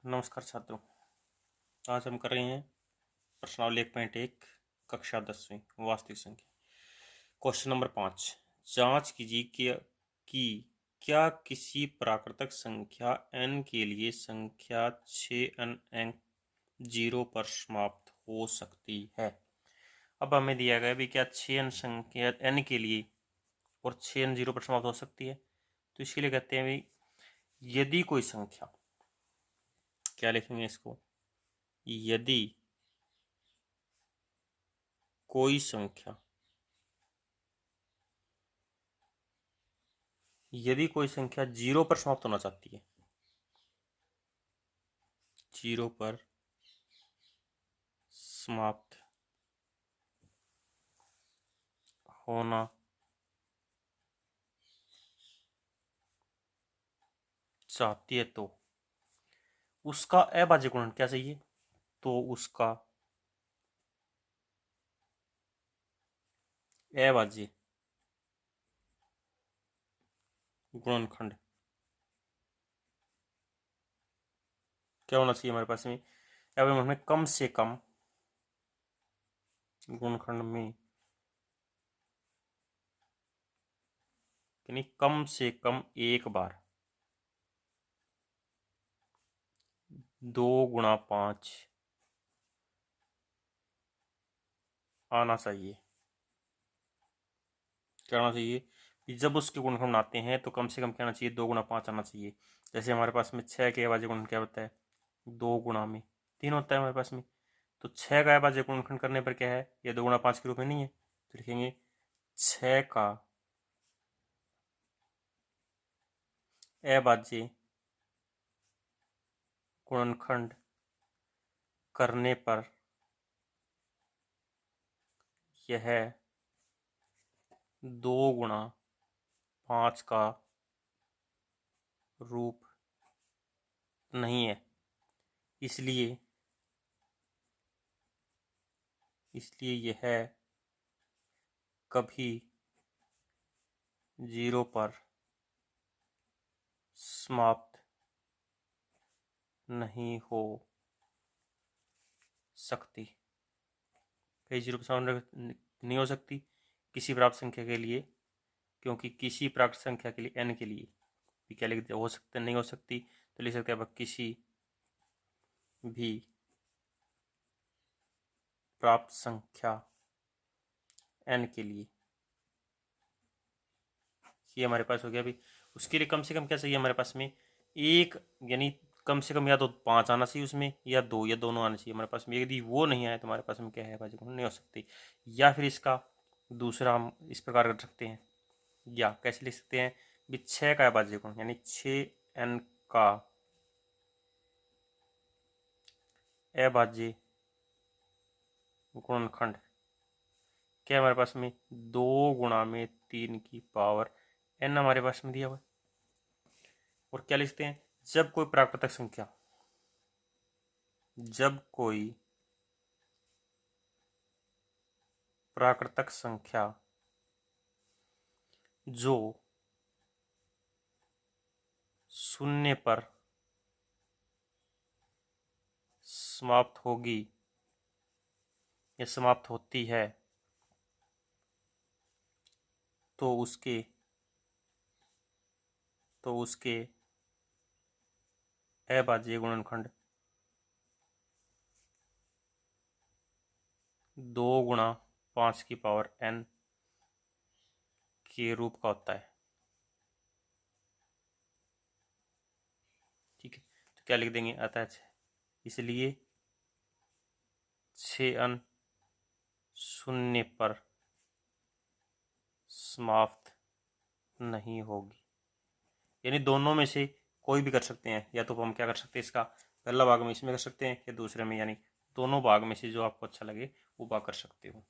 नमस्कार छात्रों, आज हम कर रहे हैं प्रश्नावली 1.1 कक्षा 10वीं वास्तविक संख्या। क्वेश्चन नंबर 5, जांच कीजिए कि क्या किसी प्राकृतिक संख्या n के लिए संख्या 6n अंक 0 पर समाप्त हो सकती है। अब हमें दिया गया भी क्या 6n संख्या n के लिए और 6n 0 पर समाप्त हो सकती है, तो इसके लिए कहते हैं भी यदि कोई संख्या, क्या लिखेंगे इसको, यदि कोई संख्या जीरो पर समाप्त होना चाहती है, जीरो पर समाप्त होना चाहती है तो उसका अभाज्य गुणन क्या चाहिए, तो उसका अभाज्य गुणनखंड क्या होना चाहिए हमारे पास में, अब हमें कम से कम गुणनखंड में यानी कम से कम एक बार 2 गुणा 5 आना चाहिए। क्या आना चाहिए कि जब उसके गुणनखंड आते हैं तो कम से कम क्या आना चाहिए, 2 गुणा 5 आना चाहिए। जैसे हमारे पास में 6 के अभाज्य गुणन क्या होता है, 2 गुणा में 3 होता है हमारे पास में, तो 6 का अभाज्य गुणनखंड करने पर क्या है, ये 2 गुणा 5 के रूप में नहीं है, तो लिखेंगे 6 का अभाज्य गुणनखंड करने पर यह 2 गुणा 5 का रूप नहीं है, इसलिए यह कभी 0 पर समाप्त नहीं हो सकती। कहीं 0 पर समाप्त नहीं हो सकती किसी प्राप्त संख्या के लिए, क्योंकि किसी प्राप्त संख्या के लिए n के लिए क्या लिख हो सकते नहीं हो सकती, तो लिख सकते हैं अब किसी भी प्राप्त संख्या n के लिए, ये हमारे पास हो गया। अभी उसके लिए कम से कम क्या चाहिए हमारे पास में, एक यानी कम से कम या तो 5 आना चाहिए उसमें, या 2 या दोनों आना चाहिए हमारे पास में। यदि वो नहीं आए तो हमारे पास में क्या है, अभाज्य गुणन नहीं हो सकती। या फिर इसका दूसरा हम इस प्रकार कर सकते हैं, या कैसे लिख सकते हैं भी 6 का अभाज्य गुणन यानी 6n का अभाज्य गुणनखंड क्या हमारे पास में, 2 गुणा में 3 की पावर n हमारे पास में दिया हुआ है। और क्या लिखते हैं, जब कोई प्राकृतिक संख्या, जब कोई प्राकृतिक संख्या जो 0 पर समाप्त होगी या समाप्त होती है तो उसके अभाज्य गुणनखंड 2 गुणा 5 की पावर n के रूप का होता है। ठीक है, तो क्या लिख देंगे, अतः इसलिए 6n 0 पर समाप्त नहीं होगी, यानी दोनों में से कोई भी कर सकते हैं, या तो हम क्या कर सकते हैं, इसका पहला भाग में इसमें कर सकते हैं या दूसरे में, यानी दोनों भाग में से जो आपको अच्छा लगे वो भाग कर सकते हो।